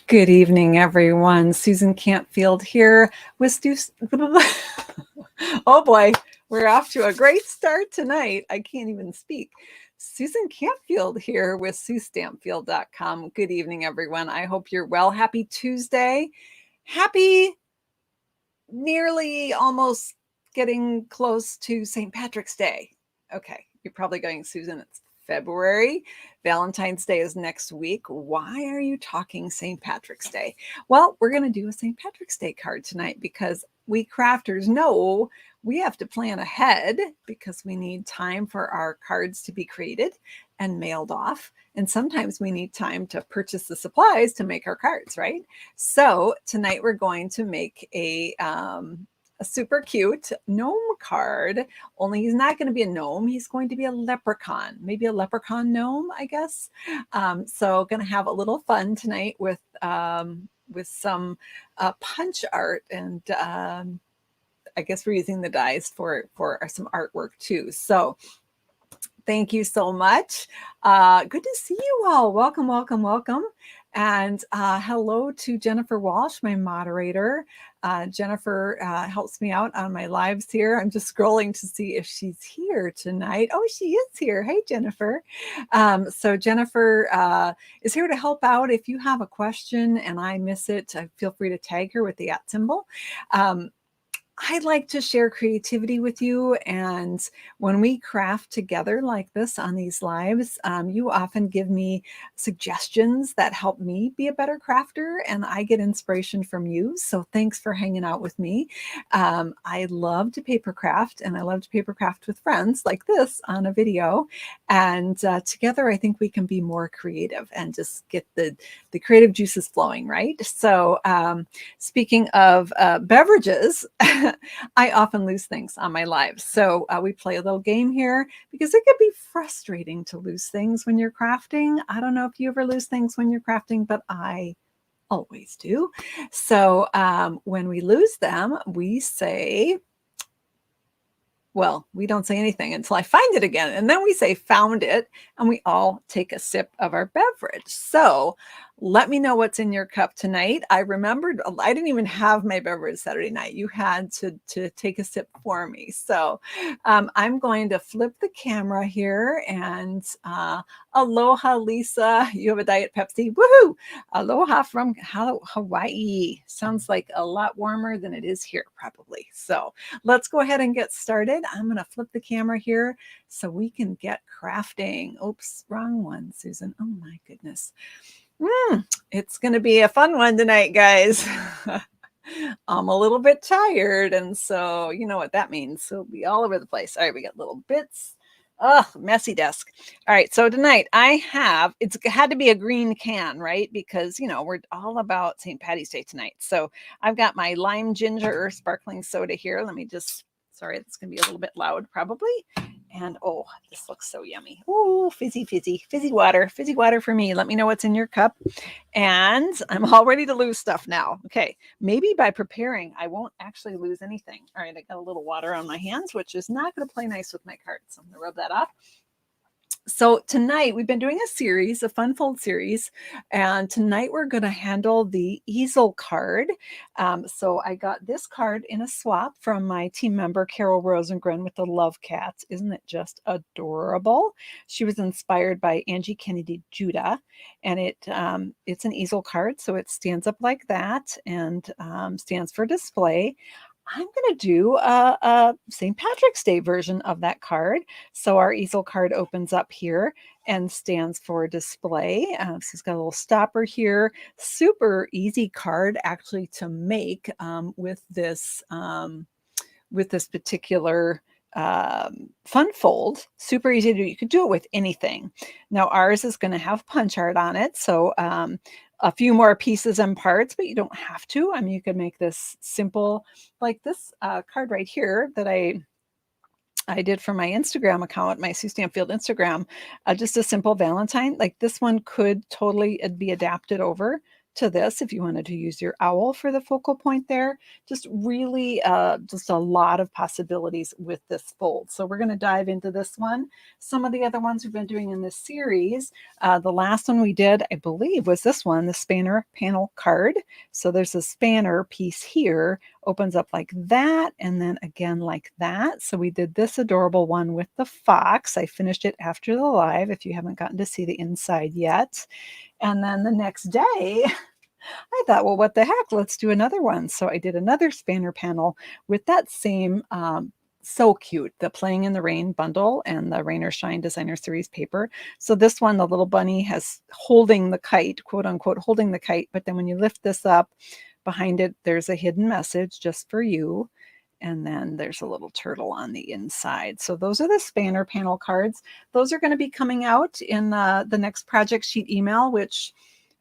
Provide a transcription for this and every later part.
Good evening, everyone. Susan Cantfield here with Stu. Oh boy, we're off to a great start tonight. I can't even speak. Susan Cantfield here with SueStampfield.com. Good evening, everyone. I hope you're well. Happy Tuesday. Happy nearly almost getting close to St. Patrick's Day. Okay, you're probably going, Susan, it's February. Valentine's Day is next week. Why are you talking St. Patrick's Day? Well, we're going to do a St. Patrick's Day card tonight because we crafters know we have to plan ahead because we need time for our cards to be created and mailed off. And sometimes we need time to purchase the supplies to make our cards, right? So tonight we're going to make a super cute gnome card, only he's not going to be a gnome. He's going to be a leprechaun, maybe a leprechaun gnome, I guess. So going to have a little fun tonight with some punch art, and I guess we're using the dies for some artwork too. So thank you so much. Good to see you all. Welcome, welcome, welcome. And hello to Jennifer Walsh, my moderator. Jennifer helps me out on my lives here. I'm just scrolling to see if she's here tonight. Oh, she is here. Hey, Jennifer. So Jennifer is here to help out. If you have a question and I miss it, feel free to tag her with the @ symbol. I'd like to share creativity with you. And when we craft together like this on these lives, you often give me suggestions that help me be a better crafter, and I get inspiration from you. So thanks for hanging out with me. I love to paper craft, and I love to paper craft with friends like this on a video. And together, I think we can be more creative and just get the creative juices flowing, right? So speaking of beverages, I often lose things on my lives. So we play a little game here because it can be frustrating to lose things when you're crafting. I don't know if you ever lose things when you're crafting, but I always do. So when we lose them, we say, well, we don't say anything until I find it again. And then we say found it, and we all take a sip of our beverage. So let me know what's in your cup tonight. I remembered I didn't even have my beverage Saturday night. You had to take a sip for me. So I'm going to flip the camera here, and aloha, Lisa. You have a Diet Pepsi. Woohoo! Aloha from Hawaii. Sounds like a lot warmer than it is here, probably. So let's go ahead and get started. I'm going to flip the camera here so we can get crafting. Oops, wrong one, Susan. Oh my goodness. It's going to be a fun one tonight, guys. I'm a little bit tired, and so you know what that means. So it'll be all over the place. All right, we got little bits. Oh, messy desk. All right, so tonight it's had to be a green can, right? Because, we're all about St. Patty's Day tonight. So I've got my lime ginger sparkling soda here. Let me just, sorry, it's going to be a little bit loud probably. And oh, this looks so yummy. Ooh, fizzy water for me. Let me know what's in your cup. And I'm all ready to lose stuff now. Okay, maybe by preparing, I won't actually lose anything. All right, I got a little water on my hands, which is not going to play nice with my cards. So I'm going to rub that off. So tonight we've been doing a series, a fun fold series, and tonight we're going to handle the Easel card. So I got this card in a swap from my team member Carol Rosengren with the Love Cats. Isn't it just adorable? She was inspired by Angie Kennedy Judah, and it's an Easel card, so it stands up like that and stands for display. I'm going to do a St. Patrick's Day version of that card. So our Easel card opens up here and stands for display. So it's got a little stopper here. Super easy card actually to make with this particular fun fold. Super easy to do. You could do it with anything. Now ours is going to have punch art on it. So a few more pieces and parts, but you don't have to. I mean, you could make this simple, like this card right here that I did for my Instagram account, my Sue Stampfield Instagram, just a simple Valentine. Like this one could totally be adapted over to this if you wanted to use your owl for the focal point there. Just really just a lot of possibilities with this fold. So we're going to dive into this one. Some of the other ones we've been doing in this series, the last one we did, I believe, was this one, the spanner panel card. So there's a spanner piece here, opens up like that, and then again like that. So we did this adorable one with the fox. I finished it after the live if you haven't gotten to see the inside yet. And then the next day, I thought, well, what the heck? Let's do another one. So I did another spanner panel with that same, so cute, the Playing in the Rain bundle and the Rain or Shine Designer Series paper. So this one, the little bunny has holding the kite, quote unquote, holding the kite. But then when you lift this up, behind it, there's a hidden message just for you. And then there's a little turtle on the inside. So those are the spanner panel cards. Those are going to be coming out in the next project sheet email, which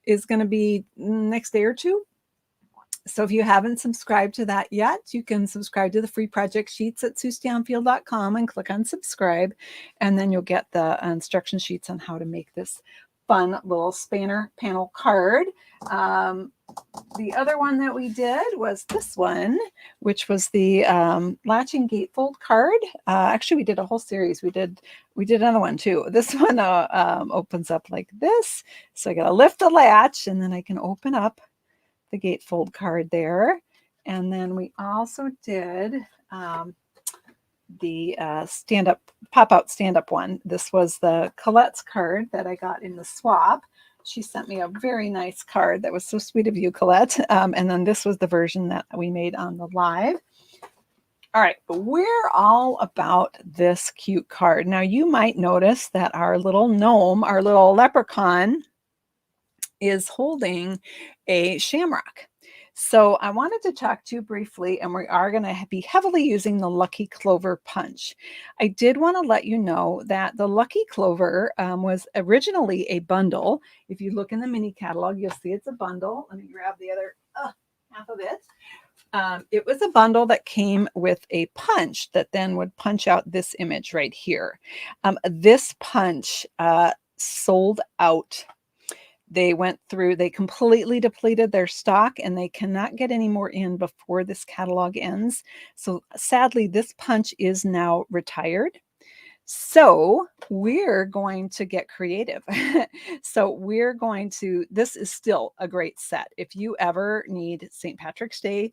is going to be next day or two. So if you haven't subscribed to that yet, you can subscribe to the free project sheets at SueStamfield.com and click on subscribe. And then you'll get the instruction sheets on how to make this fun little spanner panel card. The other one that we did was this one, which was the latching gatefold card. Actually, we did a whole series. We did another one too. This one opens up like this. So I got to lift the latch and then I can open up the gatefold card there. And then we also did the pop-out stand-up one. This was the Colette's card that I got in the swap. She sent me a very nice card. That was so sweet of you, Colette. And then this was the version that we made on the live. All right, but we're all about this cute card. Now, you might notice that our little gnome, our little leprechaun, is holding a shamrock. So I wanted to talk to you briefly, and we are going to be heavily using the Lucky Clover Punch. I did want to let you know that the Lucky Clover was originally a bundle. If you look in the mini catalog, you'll see it's a bundle. Let me grab the other half of it. It was a bundle that came with a punch that then would punch out this image right here. This punch sold out. They completely depleted their stock and they cannot get any more in before this catalog ends. So sadly, this punch is now retired. So we're going to get creative. This is still a great set. If you ever need St. Patrick's Day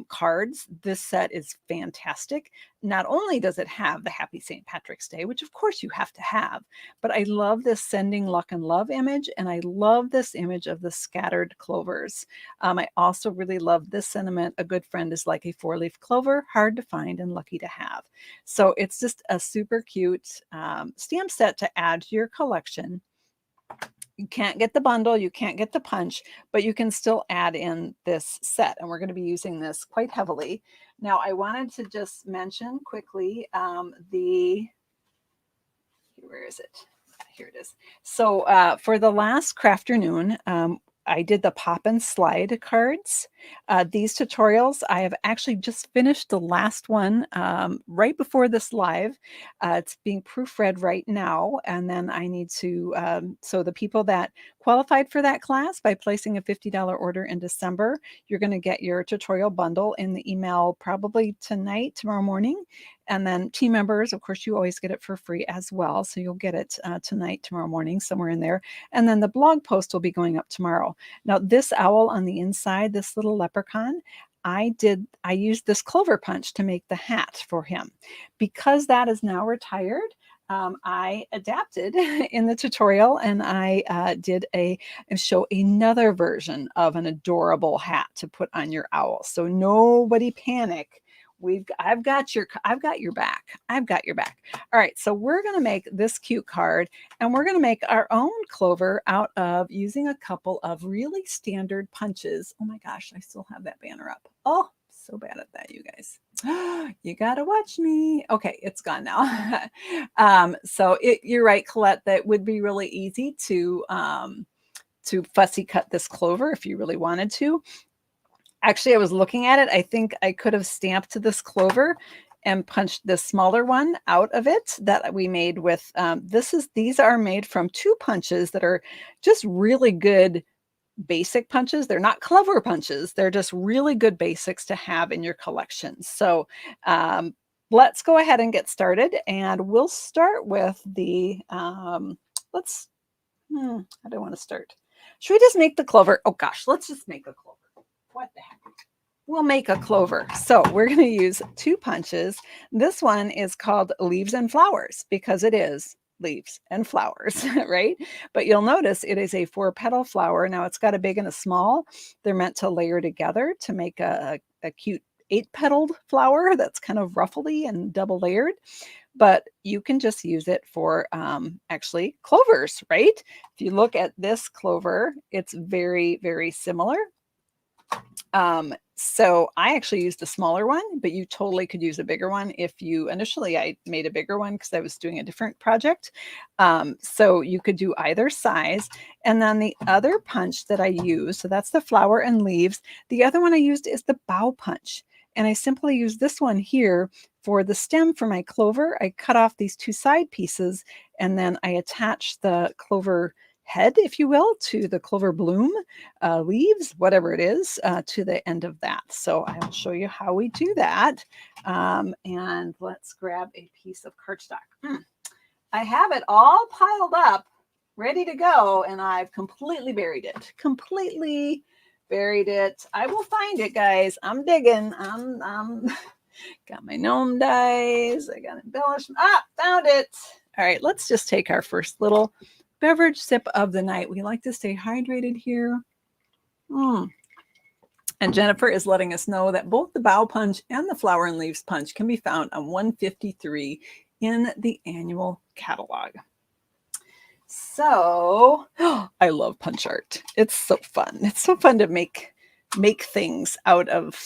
cards, this set is fantastic. Not only does it have the Happy St. Patrick's Day, which of course you have to have, but I love this sending luck and love image, and I love this image of the scattered clovers. I also really love this sentiment: a good friend is like a four-leaf clover, hard to find and lucky to have. So it's just a super cute stamp set to add to your collection. You can't get the bundle, you can't get the punch, but you can still add in this set. And we're going to be using this quite heavily. Now, I wanted to just mention quickly where is it? Here it is. So for the last Crafternoon, I did the pop and slide cards. These tutorials, I have actually just finished the last one right before this live. It's being proofread right now. And then I need to, so the people that qualified for that class by placing a $50 order in December, you're going to get your tutorial bundle in the email probably tonight, tomorrow morning. And then team members, of course, you always get it for free as well. So you'll get it tonight, tomorrow morning, somewhere in there. And then the blog post will be going up tomorrow. Now, this owl on the inside, this little leprechaun, I used this clover punch to make the hat for him. Because that is now retired, I adapted in the tutorial, and I did show another version of an adorable hat to put on your owl. So nobody panic. I've got your back. I've got your back. All right, so we're going to make this cute card, and we're going to make our own clover out of using a couple of really standard punches. Oh my gosh, I still have that banner up. Oh, so bad at that, you guys. You got to watch me. Okay, it's gone now. You're right, Colette, that would be really easy to fussy cut this clover if you really wanted to. Actually, I was looking at it. I think I could have stamped this clover and punched this smaller one out of it that we made with, these are made from two punches that are just really good basic punches. They're not clever punches. They're just really good basics to have in your collection. So let's go ahead and get started. And we'll start with the, how do I want to start? Should we just make the clover? Oh gosh, let's just make a clover. What the heck? We'll make a clover. So we're going to use 2 punches. This one is called Leaves and Flowers because it is leaves and flowers, right? But you'll notice it is a 4-petal flower. Now it's got a big and a small. They're meant to layer together to make a cute 8-petaled flower that's kind of ruffly and double layered. But you can just use it for actually clovers, right? If you look at this clover, it's very, very similar. So I actually used a smaller one, but you totally could use a bigger one. Initially I made a bigger one because I was doing a different project. So you could do either size. And then the other punch that I use, so that's the flower and leaves. The other one I used is the bow punch. And I simply use this one here for the stem for my clover. I cut off these 2 side pieces and then I attach the clover head, if you will, to the clover bloom, leaves, whatever it is, to the end of that. So I will show you how we do that. And let's grab a piece of cardstock. I have it all piled up, ready to go, and I've completely buried it. Completely buried it. I will find it, guys. I'm digging. I'm got my gnome dies. I got embellishment. Found it. All right, let's just take our first little beverage sip of the night. We like to stay hydrated here. And Jennifer is letting us know that both the bow punch and the flower and leaves punch can be found on 153 in the annual catalog. So I love punch art. It's so fun. It's so fun to make things out of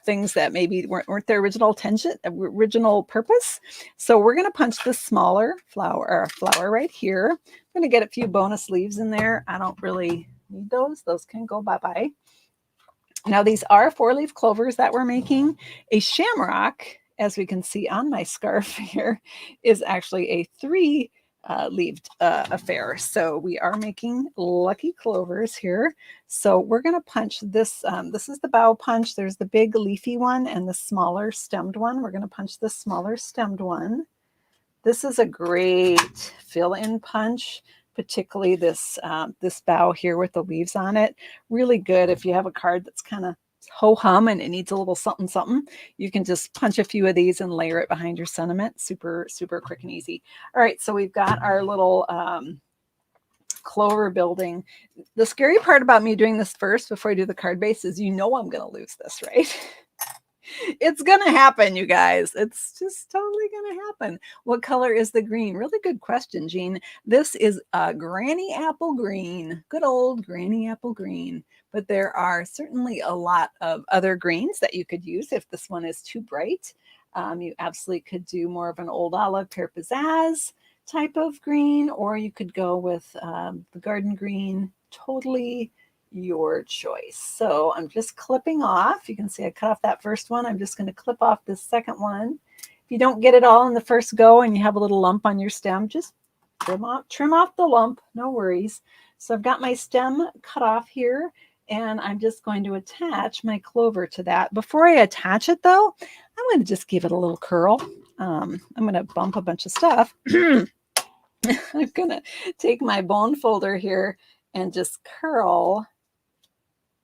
things that maybe weren't their original purpose. So we're going to punch the smaller flower right here. I'm going to get a few bonus leaves in there. I don't really need those. Those can go bye-bye. Now these are 4-leaf clovers that we're making. A shamrock, as we can see on my scarf here, is actually a 3-leaved affair. So we are making lucky clovers here. So we're going to punch this. This is the bow punch. There's the big leafy one and the smaller stemmed one. We're going to punch the smaller stemmed one. This is a great fill-in punch, particularly this bow here with the leaves on it. Really good if you have a card that's kind of ho-hum and it needs a little something something. You can just punch a few of these and layer it behind your sentiment. Super, super quick and easy. All right, so we've got our little clover building. The scary part about me doing this first before I do the card base is I'm going to lose this, right? It's going to happen, you guys. It's just totally going to happen. What color is the green? Really good question, Jean. This is a granny apple green. Good old granny apple green. But there are certainly a lot of other greens that you could use if this one is too bright. You absolutely could do more of an old olive pear pizzazz type of green, or you could go with the garden green. Totally your choice. So I'm just clipping off. You can see I cut off that first one. I'm just going to clip off this second one. If you don't get it all in the first go and you have a little lump on your stem, just trim off the lump. No worries. So I've got my stem cut off here, and I'm just going to attach my clover to that. Before I attach it, though, I'm going to just give it a little curl. I'm going to bump a bunch of stuff. I'm going to take my bone folder here and just curl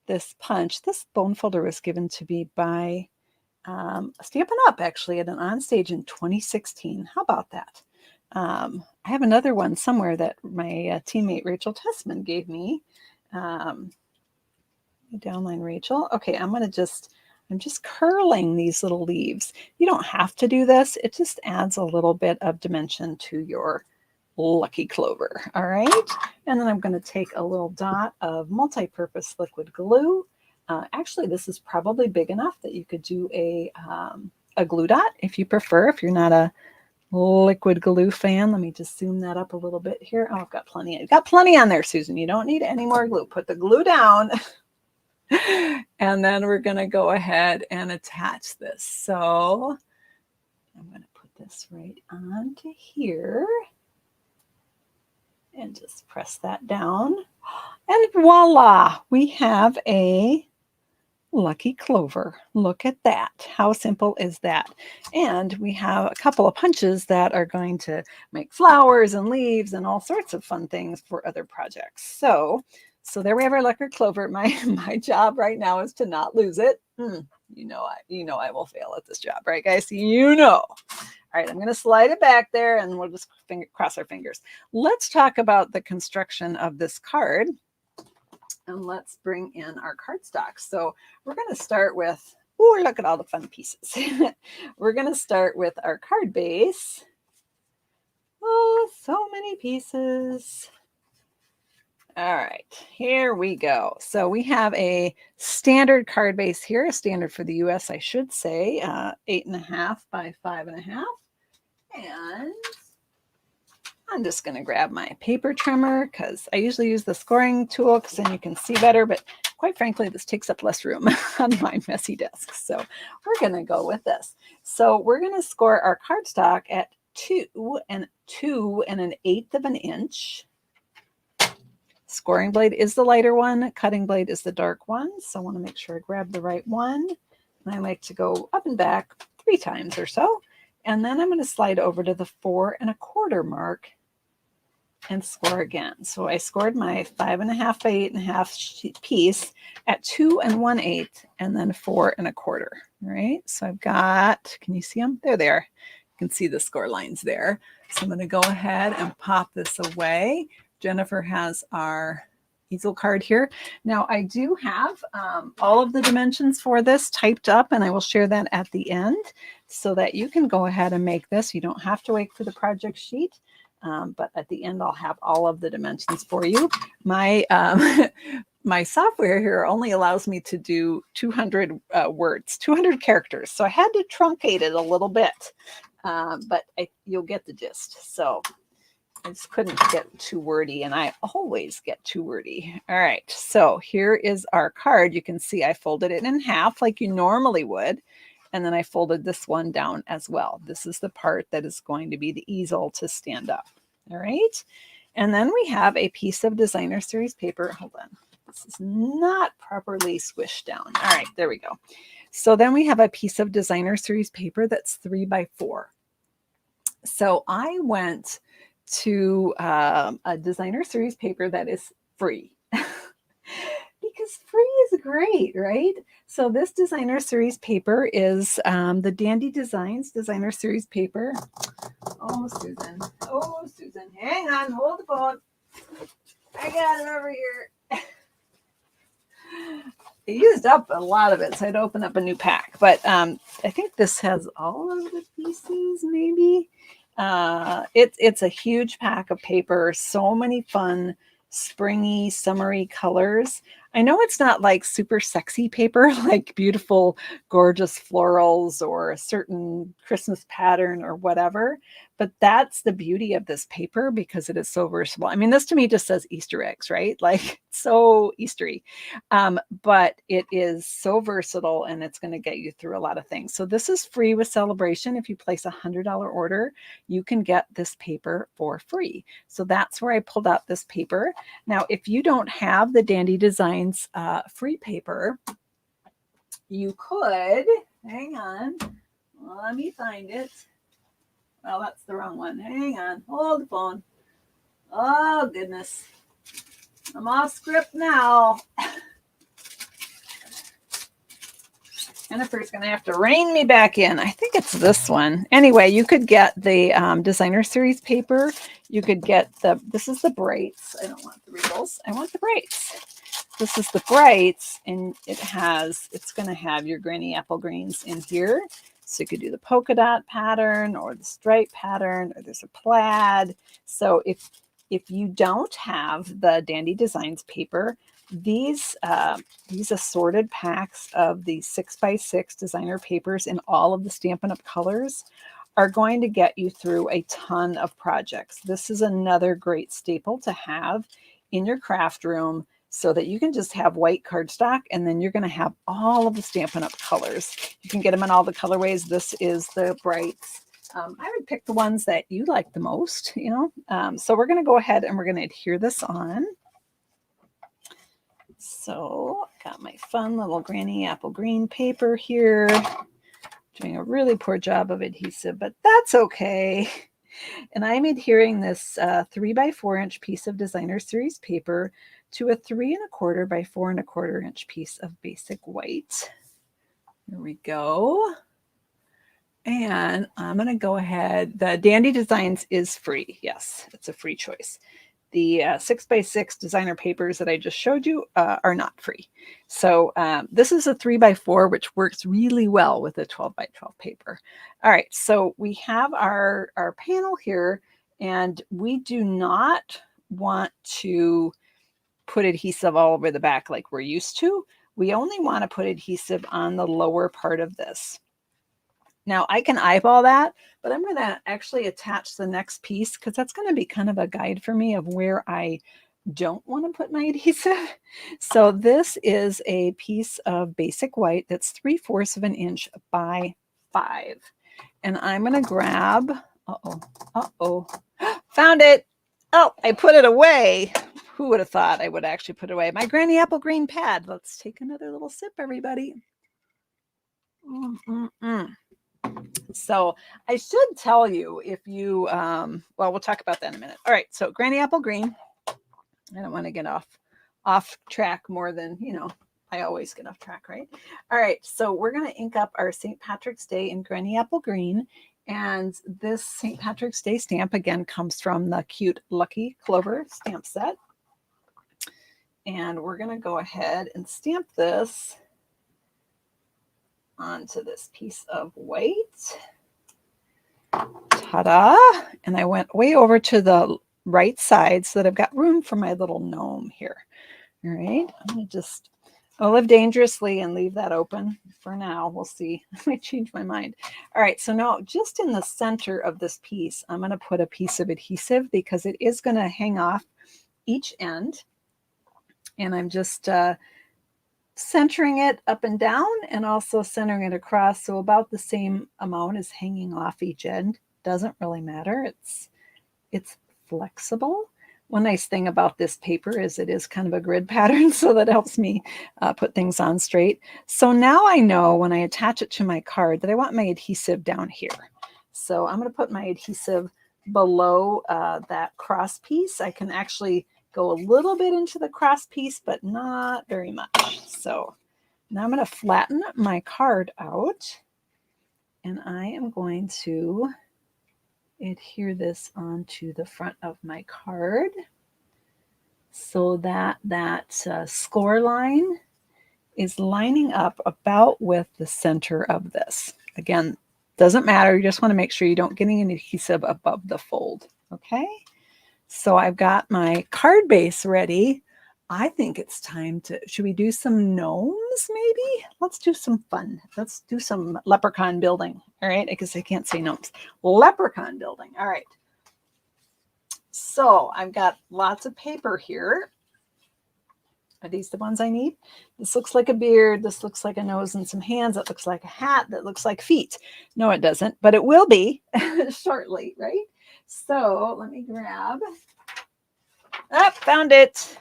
this punch. This bone folder was given to me by Stampin' Up! Actually at an onstage in 2016. How about that? I have another one somewhere that my teammate Rachel Tessman gave me. Downline Rachel. Okay, I'm just curling these little leaves. You don't have to do this. It just adds a little bit of dimension to your lucky clover. All right. And then I'm going to take a little dot of multi-purpose liquid glue. Actually, this is probably big enough that you could do a glue dot if you prefer, if you're not a liquid glue fan. Let me just zoom that up a little bit here. Oh, I've got plenty. I've got plenty on there, Susan. You don't need any more glue. Put the glue down. And then we're going to go ahead and attach this. So I'm going to put this right onto here. And just press that down. And voila, we have a lucky clover. Look at that. How simple is that? And we have a couple of punches that are going to make flowers and leaves and all sorts of fun things for other projects. So there we have our lucky clover. My job right now is to not lose it. You know I will fail at this job, right, guys? You know. All right, I'm going to slide it back there and we'll just cross our fingers. Let's talk about the construction of this card. And let's bring in our cardstock. So we're going to start with, oh, look at all the fun pieces. We're going to start with our card base. Oh, so many pieces. All right, here we go. So we have a standard card base here, a standard for the US, I should say, 8.5 by 5.5. And I'm just going to grab my paper trimmer because I usually use the scoring tool because then you can see better. But quite frankly, this takes up less room on my messy desk. So we're going to go with this. So we're going to score our cardstock at 2 1/8 of an inch. Scoring blade is the lighter one. Cutting blade is the dark one. So I want to make sure I grab the right one. And I like to go up and back 3 times or so. And then I'm going to slide over to the 4 1/4 mark and score again. So I scored my 5.5 by 8.5 piece at 2 1/8 and then 4 1/4. All right. So I've got, can you see them? There they are. You can see the score lines there. So I'm going to go ahead and pop this away. Jennifer has our easel card here. Now I do have all of the dimensions for this typed up, and I will share that at the end so that you can go ahead and make this. You don't have to wait for the project sheet. But at the end, I'll have all of the dimensions for you. My my software here only allows me to do 200 words, 200 characters. So I had to truncate it a little bit, but you'll get the gist. So I just couldn't get too wordy, and I always get too wordy. All right, so here is our card. You can see I folded it in half like you normally would. And then I folded this one down as well. This is the part that is going to be the easel to stand up. All right. And then we have a piece of designer series paper. Hold on. This is not properly squished down. All right, there we go. So then we have a piece of designer series paper that's 3 by 4. So I went to a designer series paper that is free. Because free is great, right? So this designer series paper is the Dandy Designs designer series paper. Oh, Susan. Oh, Susan. Hang on. Hold the phone. I got it over here. I used up a lot of it, so I'd open up a new pack. But I think this has all of the pieces, maybe. It's a huge pack of paper. So many fun, springy, summery colors. I know it's not like super sexy paper, like beautiful, gorgeous florals or a certain Christmas pattern or whatever, but that's the beauty of this paper because it is so versatile. I mean, this to me just says Easter eggs, right? Like so Eastery, but it is so versatile and it's going to get you through a lot of things. So this is free with Celebration. If you place $100 order, you can get this paper for free. So that's where I pulled out this paper. Now, if you don't have the Dandy Designs free paper, you could, hang on, let me find it. Well, that's the wrong one. Hang on, hold the phone. Oh, goodness. I'm off script now. Jennifer's going to have to rein me back in. I think it's this one. Anyway, you could get the designer series paper. You could get this is the Brights. I don't want the Regals. I want the Brights. This is the Brights, and it's going to have your Granny Apple Greens in here. So you could do the polka dot pattern or the stripe pattern, or there's a plaid. So if you don't have the Dandy Designs paper, these assorted packs of the 6x6 designer papers in all of the Stampin' Up! Colors are going to get you through a ton of projects. This is another great staple to have in your craft room so that you can just have white cardstock and then you're going to have all of the Stampin' Up! Colors. You can get them in all the colorways. This is the Brights I would pick the ones that you like the most, you know. So we're going to go ahead and we're going to adhere this on. So got my fun little Granny Apple Green paper here. Doing a really poor job of adhesive, but that's okay. And I'm adhering this 3x4 inch piece of Designer Series paper to a 3¼ by 4¼ inch piece of basic white. There we go. And I'm going to go ahead. The Dandy Designs is free. Yes, it's a free choice. The 6x6 designer papers that I just showed you are not free. So this is a 3x4, which works really well with a 12x12 paper. All right, so we have our panel here, and we do not want to put adhesive all over the back like we're used to. We only want to put adhesive on the lower part of this. Now I can eyeball that, but I'm going to actually attach the next piece because that's going to be kind of a guide for me of where I don't want to put my adhesive. So this is a piece of basic white that's 3/4 inch by 5. And I'm going to grab, found it. Oh, I put it away. Who would have thought I would actually put it away? My Granny Apple Green pad. Let's take another little sip, everybody. So I should tell you if you, well, we'll talk about that in a minute. All right, so Granny Apple Green. I don't want to get off track more than, you know, I always get off track, right? All right, so we're going to ink up our St. Patrick's Day in Granny Apple Green. And this St. Patrick's Day stamp, again, comes from the cute Lucky Clover stamp set. And we're going to go ahead and stamp this onto this piece of white. Ta-da! And I went way over to the right side so that I've got room for my little gnome here. All right, I'm going to just live dangerously and leave that open for now. We'll see. I might change my mind. All right, so now just in the center of this piece, I'm going to put a piece of adhesive because it is going to hang off each end. And I'm just centering it up and down and also centering it across. So about the same amount is hanging off each end. Doesn't really matter. It's flexible. One nice thing about this paper is it is kind of a grid pattern, so that helps me put things on straight. So now I know when I attach it to my card that I want my adhesive down here. So I'm going to put my adhesive below that cross piece. I can actually go a little bit into the cross piece, but not very much. So now I'm going to flatten my card out, and I am going to adhere this onto the front of my card so that score line is lining up about with the center of this. Again, doesn't matter. You just want to make sure you don't get any adhesive above the fold. Okay. So I've got my card base ready. I think it's time to, should we do some gnomes maybe? Let's do some fun. Let's do some leprechaun building. All right, I guess I can't say gnomes. Leprechaun building. All right. So I've got lots of paper here. Are these the ones I need? This looks like a beard. This looks like a nose and some hands. That looks like a hat. That looks like feet. No, it doesn't, but it will be shortly, right? So let me grab. Found it.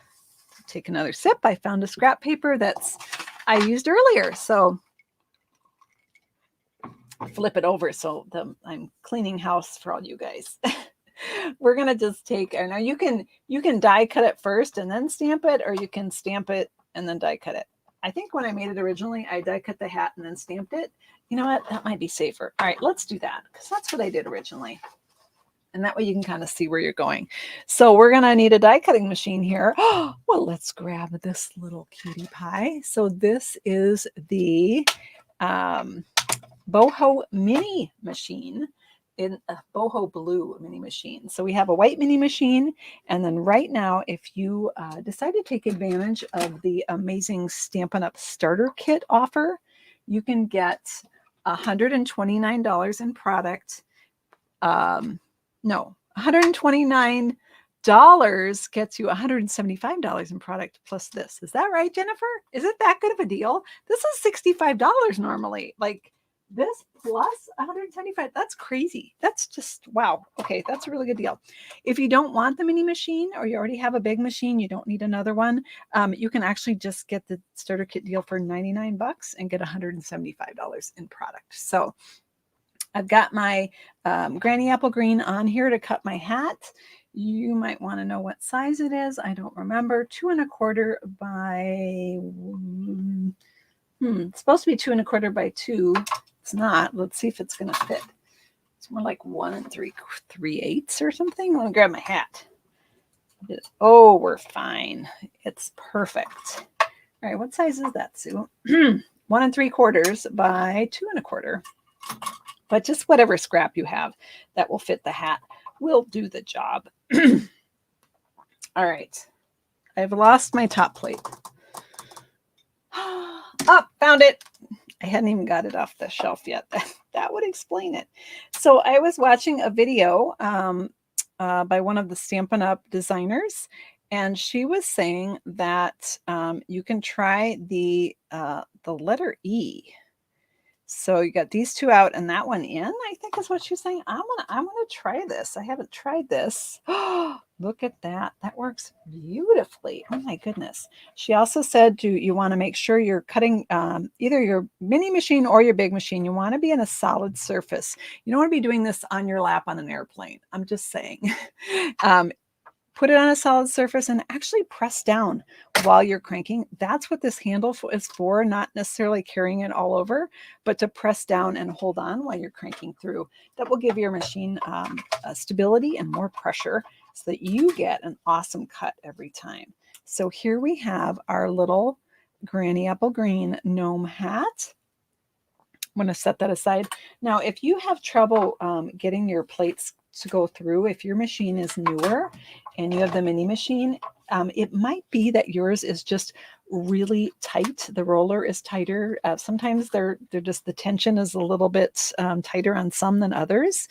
Take another sip. I found a scrap paper that's I used earlier. So flip it over so I'm cleaning house for all you guys. We're gonna just take, now you can die cut it first and then stamp it, or you can stamp it and then die cut it. I think when I made it originally, I die cut the hat and then stamped it. You know what? That might be safer. All right, let's do that because that's what I did originally. And that way you can kind of see where you're going. So we're going to need a die cutting machine here. Well, let's grab this little cutie pie. So this is the boho mini machine, in a boho blue mini machine. So we have a white mini machine. And then right now, if you decide to take advantage of the amazing Stampin' Up! Starter Kit offer, you can get $129 in product. No, $129 gets you $175 in product plus this. Is that right, Jennifer? Is it that good of a deal? This is $65 normally. Like, This plus 175, that's crazy. That's just, wow. Okay, that's a really good deal. If you don't want the mini machine or you already have a big machine, you don't need another one, you can actually just get the starter kit deal for 99 bucks and get $175 in product. So I've got my Granny Apple Green on here to cut my hat. You might want to know what size it is. I don't remember. 2¼ by, it's supposed to be 2¼ by 2. It's not. Let's see if it's going to fit. It's more like 1 3/8 or something. Let me grab my hat. Oh, we're fine. It's perfect. All right, what size is that, Sue? 1 3/4 by 2¼ but just whatever scrap you have that will fit the hat will do the job. All right, I've lost my top plate. Oh, found it. I hadn't even got it off the shelf yet. That would explain it. So I was watching a video by one of the Stampin' Up! Designers, and she was saying that you can try the letter E. So you got these two out and that one in, I think is what she's saying. I'm gonna try this. I haven't tried this. Look at that. That works beautifully. Oh my goodness. She also said you want to make sure you're cutting either your mini machine or your big machine. You want to be in a solid surface. You don't want to be doing this on your lap on an airplane. I'm just saying. Put it on a solid surface and actually press down while you're cranking. That's what this handle is for, not necessarily carrying it all over, but to press down and hold on while you're cranking through. That will give your machine stability and more pressure so that you get an awesome cut every time. So here we have our little Granny Apple Green gnome hat. I'm going to set that aside. Now, if you have trouble getting your plates to go through, if your machine is newer and you have the mini machine, it might be that yours is just really tight. The roller is tighter. Sometimes they're just, the tension is a little bit tighter on some than others.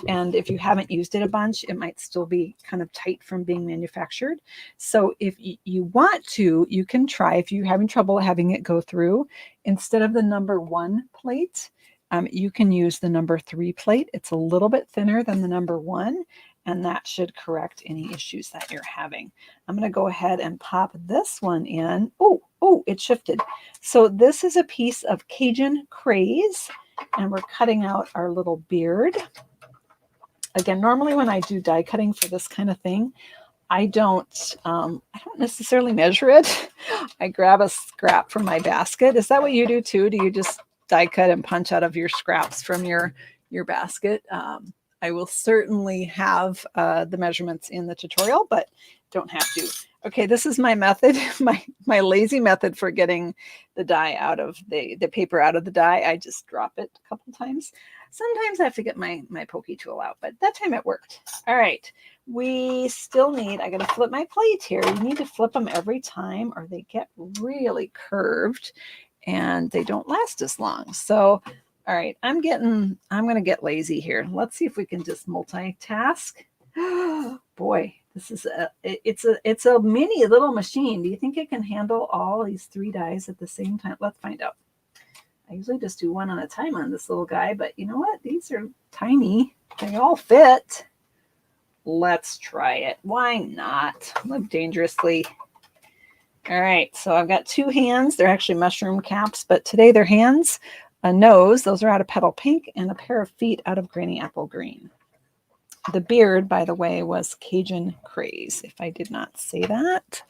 And if you haven't used it a bunch, it might still be kind of tight from being manufactured. So if you want to, you can try, if you're having trouble having it go through, instead of the number 1 plate, you can use the number 3 plate. It's a little bit thinner than the number 1, and that should correct any issues that you're having. I'm going to go ahead and pop this one in. Oh, it shifted. So this is a piece of Cajun Craze, and we're cutting out our little beard. Again, normally when I do die cutting for this kind of thing, I don't necessarily measure it. I grab a scrap from my basket. Is that what you do too? Do you just die cut and punch out of your scraps from your basket? I will certainly have the measurements in the tutorial, but don't have to. Okay, this is my method, my lazy method for getting the die out of the paper out of the die. I just drop it a couple times. Sometimes I have to get my pokey tool out, but that time it worked. All right, we still need, I got to flip my plate here. You need to flip them every time or they get really curved and they don't last as long. So, all right, I'm going to get lazy here. Let's see if we can just multitask. Boy, this is it's a mini little machine. Do you think it can handle all these 3 dies at the same time? Let's find out. I usually just do one at a time on this little guy, but you know what? These are tiny. They all fit. Let's try it. Why not? Live dangerously. All right, so I've got 2 hands. They're actually mushroom caps, but today they're hands, a nose, those are out of Petal Pink, and a pair of feet out of Granny Apple Green. The beard, by the way, was Cajun Craze, if I did not say that.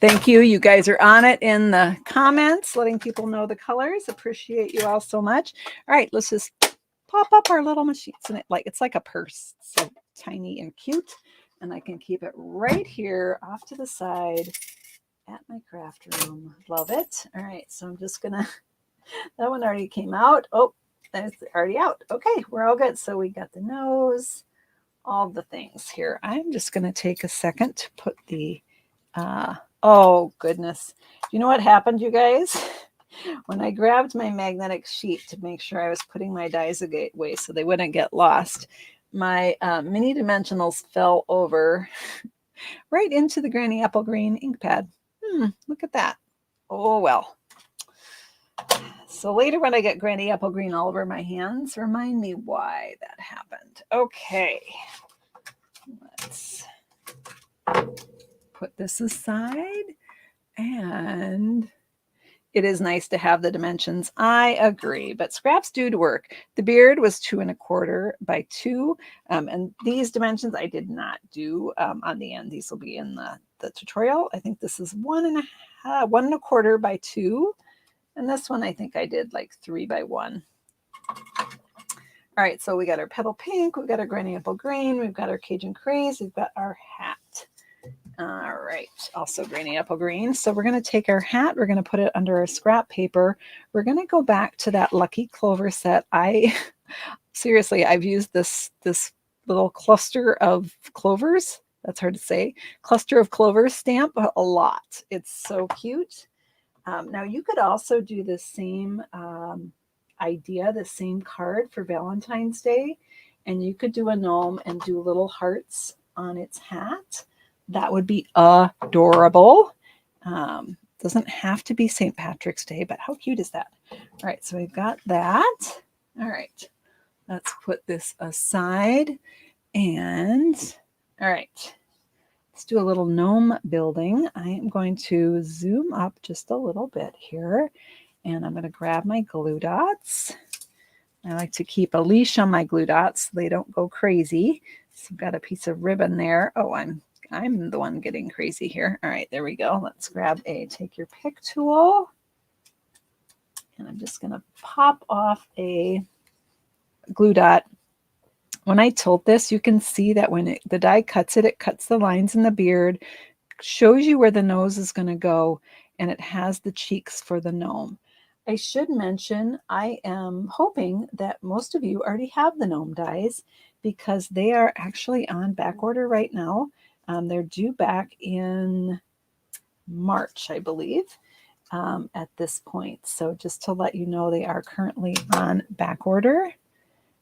Thank you. You guys are on it in the comments, letting people know the colors. Appreciate you all so much. All right, let's just pop up our little machines. And it's like a purse, so tiny and cute. And I can keep it right here off to the side at my craft room. Love it. All right, so I'm just gonna, that one already came out. Oh, that's already out. Okay, we're all good. So we got the nose, all the things here. I'm just gonna take a second to put the, oh goodness. You know what happened, you guys? When I grabbed my magnetic sheet to make sure I was putting my dies away so they wouldn't get lost, my mini dimensionals fell over right into the Granny Apple Green ink pad. Look at that. Oh, well. So later when I get granny apple green all over my hands, remind me why that happened. Okay. Let's put this aside. And it is nice to have the dimensions. I agree, but scraps do work. The beard was 2 1/4 by 2. And these dimensions I did not do on the end. These will be in the tutorial. I think this is 1 1/4 by 2. And this one I think I did like 3 by 1. All right, so we got our petal pink, we've got our granny apple green, we've got our Cajun craze, we've got our hat. All right, also granny apple green. So we're going to take our hat, we're going to put it under our scrap paper. We're going to go back to that Lucky Clover set. Seriously, I've used this little cluster of clovers. That's hard to say. Cluster of clovers stamp a lot. It's so cute. Now you could also do the same idea, the same card for Valentine's Day, and you could do a gnome and do little hearts on its hat. That would be adorable. Doesn't have to be St. Patrick's Day, but how cute is that? All right, so we've got that. All right, let's put this aside. And all right, let's do a little gnome building. I am going to zoom up just a little bit here, and I'm going to grab my glue dots. I like to keep a leash on my glue dots so they don't go crazy. So I've got a piece of ribbon there. Oh, I'm the one getting crazy here. All right, there we go. Let's grab take your pick tool. And I'm just going to pop off a glue dot. When I tilt this, you can see that when the die cuts it cuts the lines in the beard, shows you where the nose is going to go, and it has the cheeks for the gnome. I should mention, I am hoping that most of you already have the gnome dies because they are actually on back order right now. They're due back in March, I believe, at this point. So just to let you know, they are currently on back order,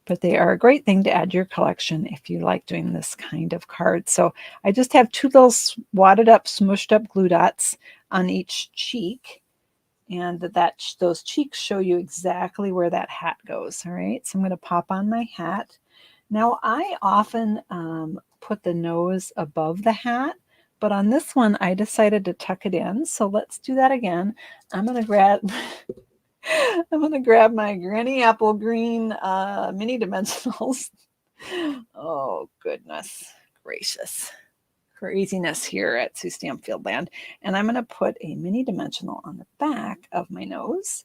but they are a great thing to add to your collection if you like doing this kind of card. So I just have 2 little wadded up, smushed up glue dots on each cheek, and those cheeks show you exactly where that hat goes. All right, so I'm going to pop on my hat. Now I often put the nose above the hat, but on this one I decided to tuck it in. So let's do that again. I'm going to grab my granny apple green mini dimensionals. Oh goodness gracious, craziness here at Sue Stampfield Land. And I'm going to put a mini dimensional on the back of my nose.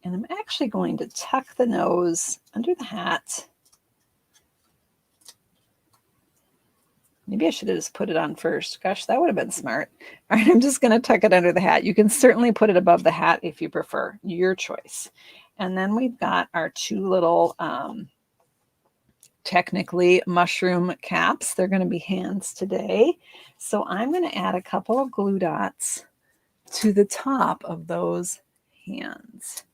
And I'm actually going to tuck the nose under the hat. Maybe I should have just put it on first. Gosh, that would have been smart. All right, I'm just going to tuck it under the hat. You can certainly put it above the hat if you prefer. Your choice. And then we've got our 2 little, technically mushroom caps. They're going to be hands today. So I'm going to add a couple of glue dots to the top of those hands.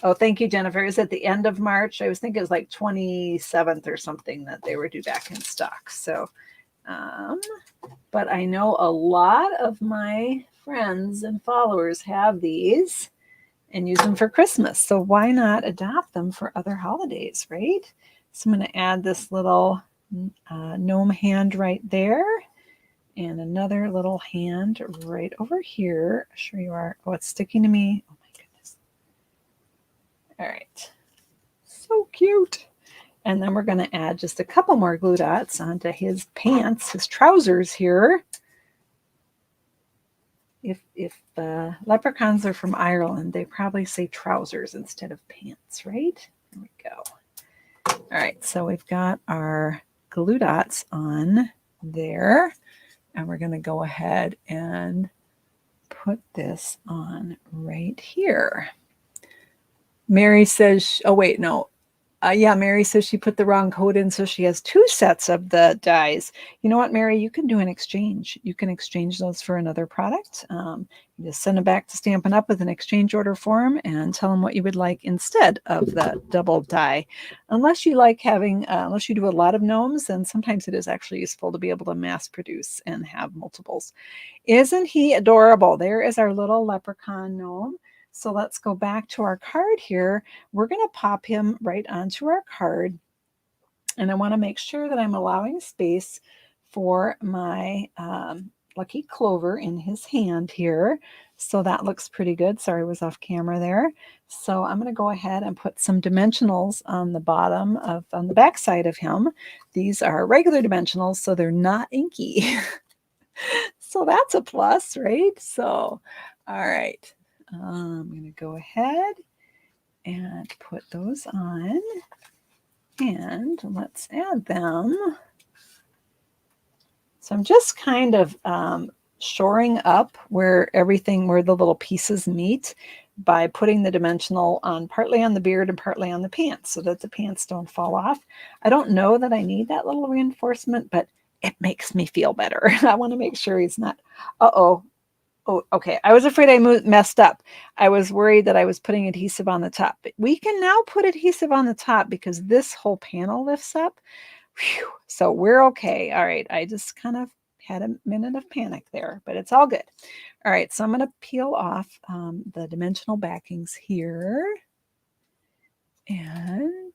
Oh, thank you, Jennifer. Is at the end of March. I was thinking it was like 27th or something that they were due back in stock. So, but I know a lot of my friends and followers have these and use them for Christmas. So why not adopt them for other holidays, right? So I'm going to add this little gnome hand right there and another little hand right over here. Sure you are. Oh, it's sticking to me. Oh my goodness. All right. So cute. And then we're going to add just a couple more glue dots onto his pants, his trousers here. If leprechauns are from Ireland, they probably say trousers instead of pants, right? There we go. All right, so we've got our glue dots on there. And we're going to go ahead and put this on right here. Mary says, oh, wait, no. Yeah, Mary says she put the wrong code in, so she has 2 sets of the dies. You know what, Mary? You can do an exchange. You can exchange those for another product. You just send them back to Stampin' Up! With an exchange order form and tell them what you would like instead of the double die. Unless you like having, unless you do a lot of gnomes, then sometimes it is actually useful to be able to mass produce and have multiples. Isn't he adorable? There is our little leprechaun gnome. So let's go back to our card here. We're going to pop him right onto our card. And I want to make sure that I'm allowing space for my lucky clover in his hand here. So that looks pretty good. Sorry, I was off camera there. So I'm going to go ahead and put some dimensionals on the bottom on the back side of him. These are regular dimensionals, so they're not inky. So that's a plus, right? So, all right. I'm going to go ahead and put those on, and let's add them. So I'm just kind of shoring up where the little pieces meet by putting the dimensional on partly on the beard and partly on the pants so that the pants don't fall off. I don't know that I need that little reinforcement, but it makes me feel better. I want to make sure he's not, oh, okay. I was afraid I messed up. I was worried that I was putting adhesive on the top. But we can now put adhesive on the top because this whole panel lifts up. Whew. So we're okay. All right. I just kind of had a minute of panic there, but it's all good. All right. So I'm going to peel off the dimensional backings here. And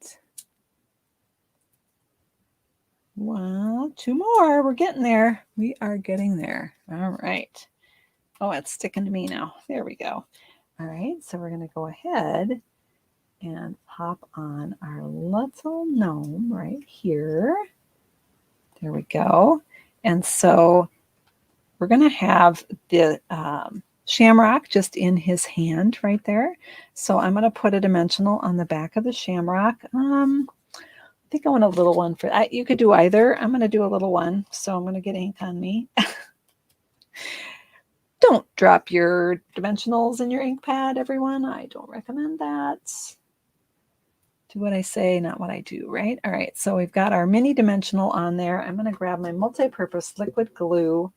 well, 2 more. We're getting there. We are getting there. All right. Oh, it's sticking to me now. There we go. All right, so we're going to go ahead and pop on our little gnome right here. There we go. And so we're going to have the shamrock just in his hand right there. So I'm going to put a dimensional on the back of the shamrock. I think I want a little one for that. You could do either. I'm going to do a little one. So I'm going to get ink on me. Don't drop your dimensionals in your ink pad, everyone. I don't recommend that. Do what I say, not what I do, right? All right, so we've got our mini dimensional on there. I'm going to grab my multi-purpose liquid glue,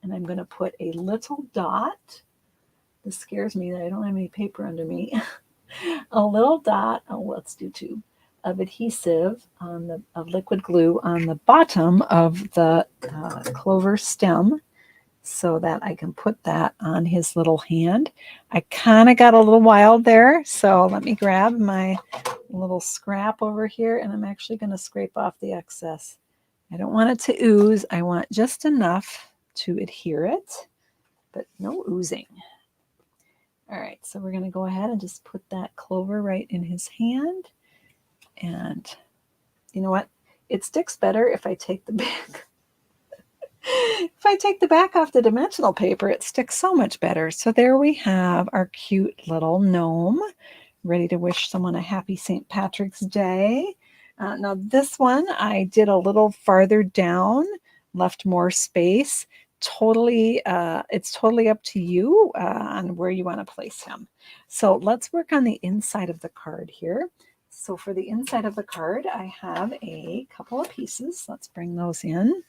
and I'm going to put a little dot. This scares me that I don't have any paper under me. A little dot, let's do 2, of adhesive of liquid glue on the bottom of the clover stem, so that I can put that on his little hand. I kind of got a little wild there, so let me grab my little scrap over here, and I'm actually going to scrape off the excess. I don't want it to ooze. I want just enough to adhere it, but no oozing. All right, so we're going to go ahead and just put that clover right in his hand. And you know what? It sticks better if I take the back. If I take the back off the dimensional paper, it sticks so much better. So there we have our cute little gnome, ready to wish someone a happy St. Patrick's Day. Now this one I did a little farther down, left more space. It's totally up to you on where you want to place him. So let's work on the inside of the card here. So for the inside of the card, I have a couple of pieces. Let's bring those in.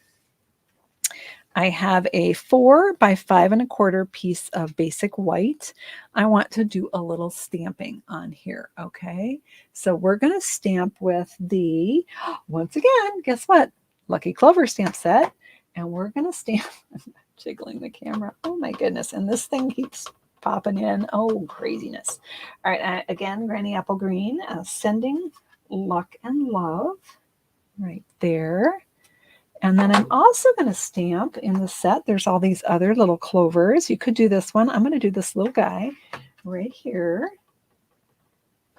I have a 4 by 5 1/4 piece of basic white. I want to do a little stamping on here, okay? So we're going to stamp with the, once again, guess what? Lucky Clover stamp set. And we're going to stamp, I'm jiggling the camera. Oh my goodness. And this thing keeps popping in. Oh, craziness. All right, again, Granny Apple Green, sending luck and love right there. And then I'm also going to stamp in the set. There's all these other little clovers. You could do this one. I'm going to do this little guy right here.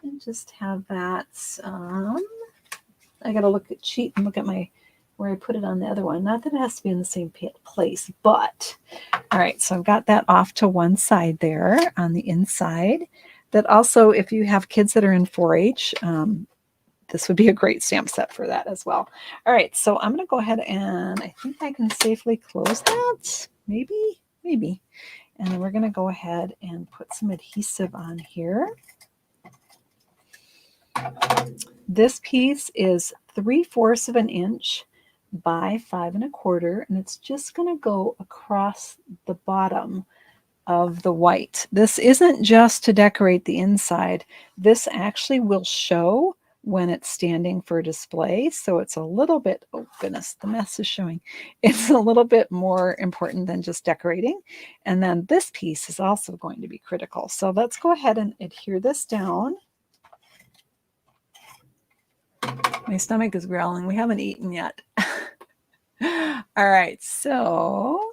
And just have that. I got to look at my where I put it on the other one. Not that it has to be in the same place, but all right. So I've got that off to one side there on the inside. That also, if you have kids that are in 4-H, this would be a great stamp set for that as well. All right, so I'm going to go ahead and I think I can safely close that. Maybe. And then we're going to go ahead and put some adhesive on here. This piece is 3/4 of an inch by 5 1/4, and it's just going to go across the bottom of the white. This isn't just to decorate the inside. This actually will show when it's standing for display. So it's a little bit, oh goodness, the mess is showing. It's a little bit more important than just decorating. And then this piece is also going to be critical. So let's go ahead and adhere this down. My stomach is growling. We haven't eaten yet. All right, so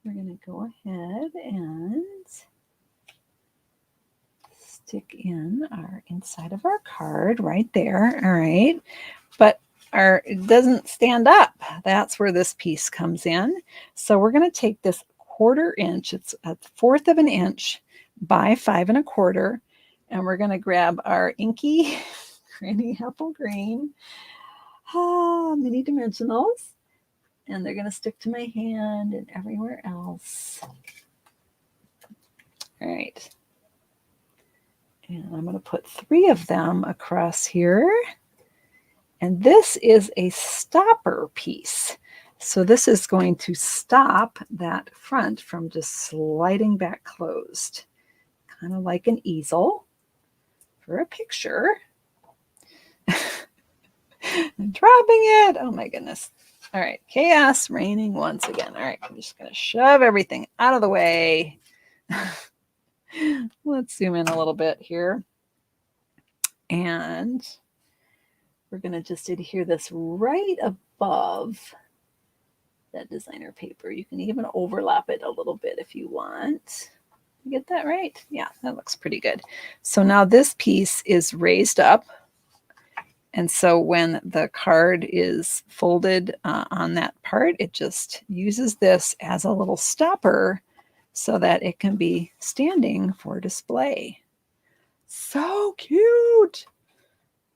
we're going to go ahead and stick in our inside of our card right there. All right, but it doesn't stand up. That's where this piece comes in. So we're going to take this 1/4 inch. It's 1/4 of an inch by 5 1/4, and we're going to grab our inky Granny Apple Green mini dimensionals, and they're going to stick to my hand and everywhere else. All right. And I'm going to put 3 of them across here. And this is a stopper piece. So this is going to stop that front from just sliding back closed, kind of like an easel for a picture. I'm dropping it. Oh my goodness. All right. Chaos raining once again. All right. I'm just going to shove everything out of the way. Let's zoom in a little bit here. And we're going to just adhere this right above that designer paper. You can even overlap it a little bit if you want. You get that right? Yeah, that looks pretty good. So now this piece is raised up. And so when the card is folded on that part, it just uses this as a little stopper so that it can be standing for display. So cute.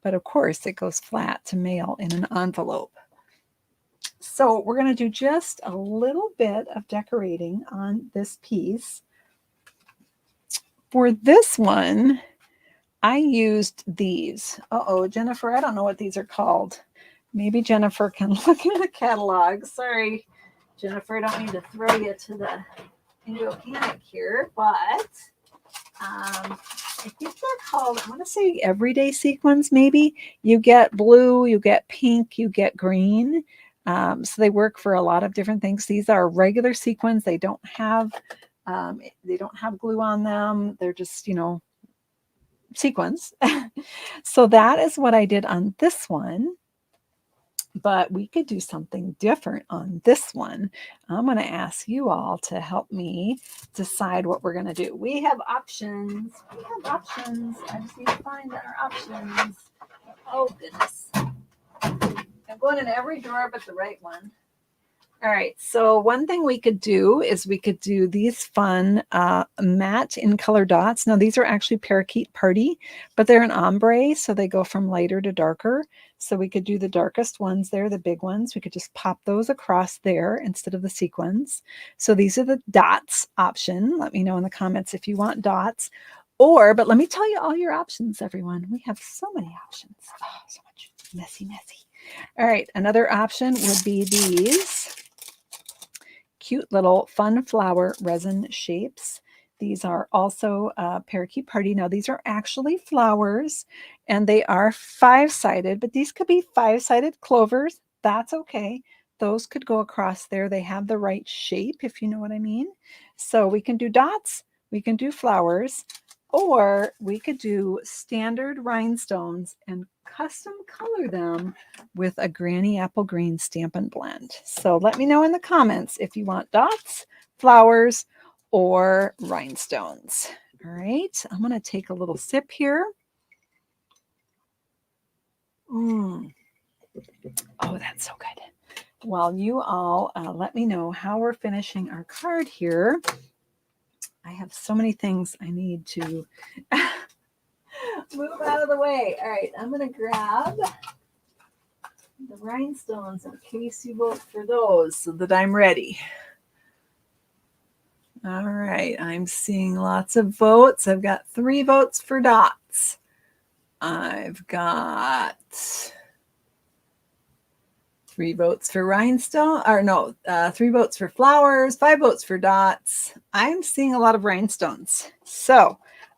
But of course, it goes flat to mail in an envelope. So we're going to do just a little bit of decorating on this piece. For this one, I used these. Uh-oh, Jennifer, I don't know what these are called. Maybe Jennifer can look in the catalog. Sorry, Jennifer, I don't mean to throw you into a panic here, but I think they're called, I'm going to say everyday sequins, maybe. You get blue, you get pink, you get green. So they work for a lot of different things. These are regular sequins. They don't have glue on them. They're just, sequins. So that is what I did on this one. But we could do something different on this one. I'm going to ask you all to help me decide what we're going to do. We have options. I just need to find our options. Oh, goodness. I'm going in every drawer but the right one. All right, so one thing we could do is we could do these fun matte in color dots. Now, these are actually Parakeet Party, but they're an ombre, so they go from lighter to darker. So we could do the darkest ones there, the big ones. We could just pop those across there instead of the sequins. So these are the dots option. Let me know in the comments if you want dots. But let me tell you all your options, everyone. We have so many options. Oh, so much messy. All right, another option would be these cute little fun flower resin shapes. These are also Parakeet Party. Now, these are actually flowers, and they are 5-sided, but these could be 5-sided clovers. That's okay. Those could go across there. They have the right shape, if you know what I mean. So we can do dots, we can do flowers, or we could do standard rhinestones and custom color them with a Granny Apple Green Stampin' Blend. So let me know in the comments if you want dots, flowers, or rhinestones. All right, I'm going to take a little sip here. Oh, that's so good. Well, you all let me know how we're finishing our card here. I have so many things I need to move out of the way. All right, I'm going to grab the rhinestones in case you vote for those so that I'm ready. All right, I'm seeing lots of votes. I've got 3 votes for dots. I've got 3 votes for rhinestone, or no, 3 votes for flowers, 5 votes for dots. I'm seeing a lot of rhinestones. So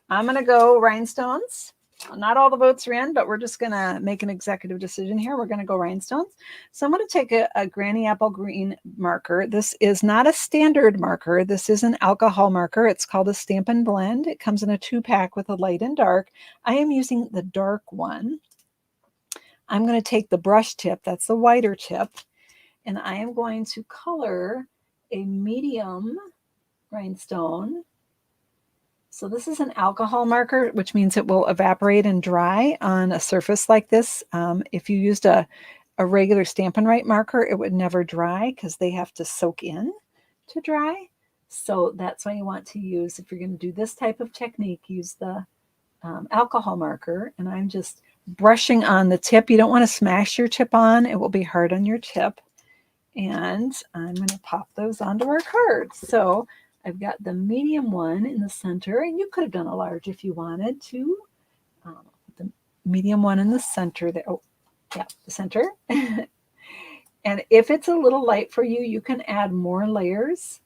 I'm going to go rhinestones. Not all the votes are in, but we're just going to make an executive decision here. We're going to go rhinestones. So I'm going to take a Granny Apple Green marker. This is not a standard marker. This is an alcohol marker. It's called a Stampin' Blend. It comes in a 2-pack with a light and dark. I am using the dark one. I'm going to take the brush tip, that's the whiter tip, and I am going to color a medium rhinestone. So this is an alcohol marker, which means it will evaporate and dry on a surface like this. If you used a regular Stampin' Write marker, it would never dry because they have to soak in to dry. So that's why you want to use, if you're going to do this type of technique, use the alcohol marker. And I'm just brushing on the tip. You don't want to smash your tip on. It will be hard on your tip. And I'm going to pop those onto our cards. So I've got the medium one in the center, and you could have done a large if you wanted to. The medium one in the center there. Oh, yeah, the center. And if it's a little light for you, you can add more layers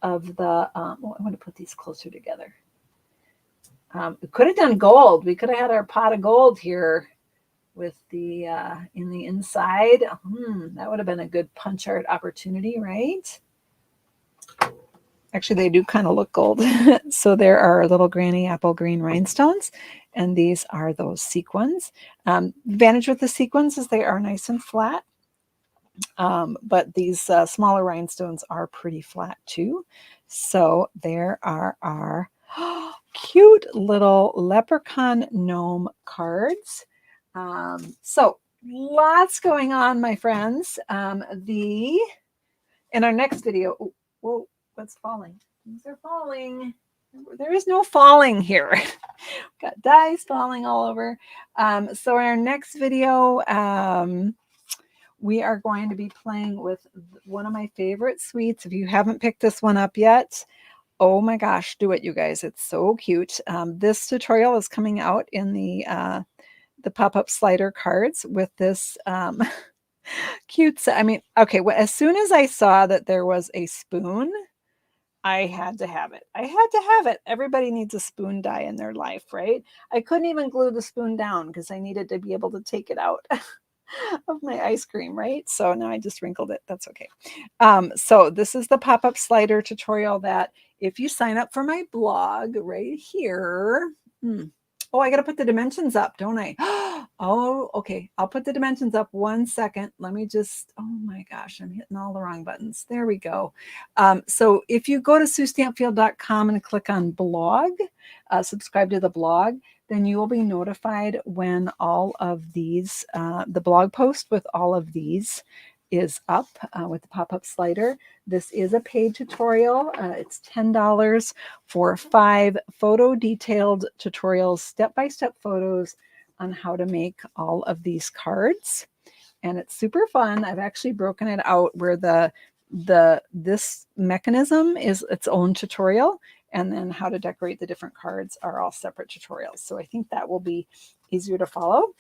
of the, I want to put these closer together. We could have done gold. We could have had our pot of gold here with the in the inside. That would have been a good punch art opportunity, right? Actually, they do kind of look gold. So there are little Granny Apple Green rhinestones, and these are those sequins. Advantage with the sequins is they are nice and flat, but these smaller rhinestones are pretty flat too. So there are our cute little Leprechaun Gnome cards. So lots going on, my friends. In our next video, whoa, what's falling? Things are falling. There is no falling here. Got dice falling all over. So in our next video, we are going to be playing with one of my favorite sweets. If you haven't picked this one up yet, oh my gosh, do it, you guys. It's so cute. This tutorial is coming out in the pop-up slider cards with this cute, I mean, okay, well, as soon as I saw that there was a spoon, I had to have it. I had to have it. Everybody needs a spoon die in their life, right? I couldn't even glue the spoon down because I needed to be able to take it out of my ice cream, right? So now I just wrinkled it. That's okay. So this is the pop-up slider tutorial that if you sign up for my blog right here, oh, I got to put the dimensions up, don't I? Oh, okay. I'll put the dimensions up 1 second. Let me just, oh my gosh, I'm hitting all the wrong buttons. There we go. So if you go to SueStampField.com and click on blog, subscribe to the blog, then you will be notified when all of these, the blog post with all of these is up with the pop-up slider. This is a paid tutorial. It's $10 for 5 photo detailed tutorials, step-by-step photos on how to make all of these cards. And it's super fun. I've actually broken it out where this mechanism is its own tutorial, and then how to decorate the different cards are all separate tutorials. So I think that will be easier to follow.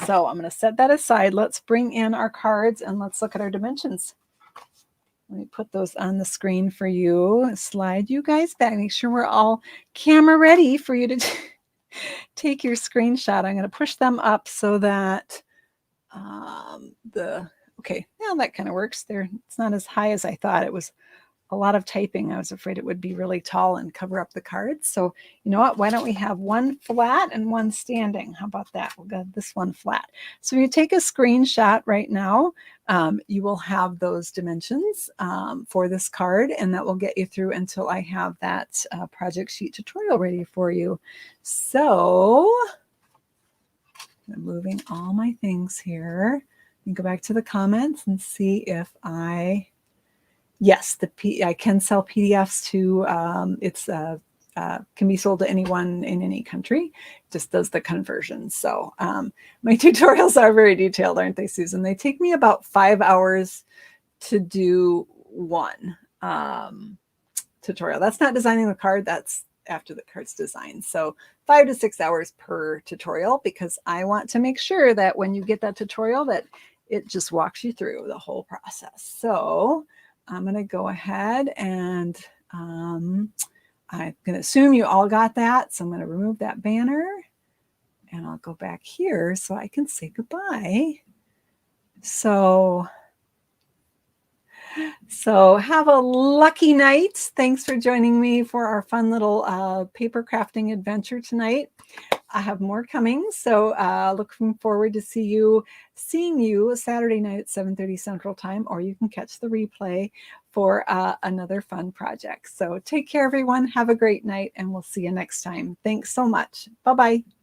So I'm going to set that aside. Let's bring in our cards and let's look at our dimensions. Let me put those on the screen for you. Slide you guys back. Make sure we're all camera ready for you to take your screenshot. I'm going to push them up so that okay, now that kind of works there. It's not as high as I thought. It was a lot of typing. I was afraid it would be really tall and cover up the cards. So you know what? Why don't we have one flat and one standing? How about that? We'll go this one flat. So if you take a screenshot right now, you will have those dimensions for this card, and that will get you through until I have that project sheet tutorial ready for you. So I'm moving all my things here. You can go back to the comments and see if yes, I can sell PDFs to, can be sold to anyone in any country, just does the conversion. So my tutorials are very detailed, aren't they, Susan? They take me about 5 hours to do one tutorial. That's not designing the card, that's after the card's designed. So 5 to 6 hours per tutorial, because I want to make sure that when you get that tutorial that it just walks you through the whole process. So I'm going to go ahead and I'm going to assume you all got that. So I'm going to remove that banner and I'll go back here so I can say goodbye. So have a lucky night. Thanks for joining me for our fun little paper crafting adventure tonight. I have more coming, so looking forward to seeing you Saturday night at 7:30 Central Time, or you can catch the replay for another fun project. So take care, everyone. Have a great night, and we'll see you next time. Thanks so much. Bye-bye.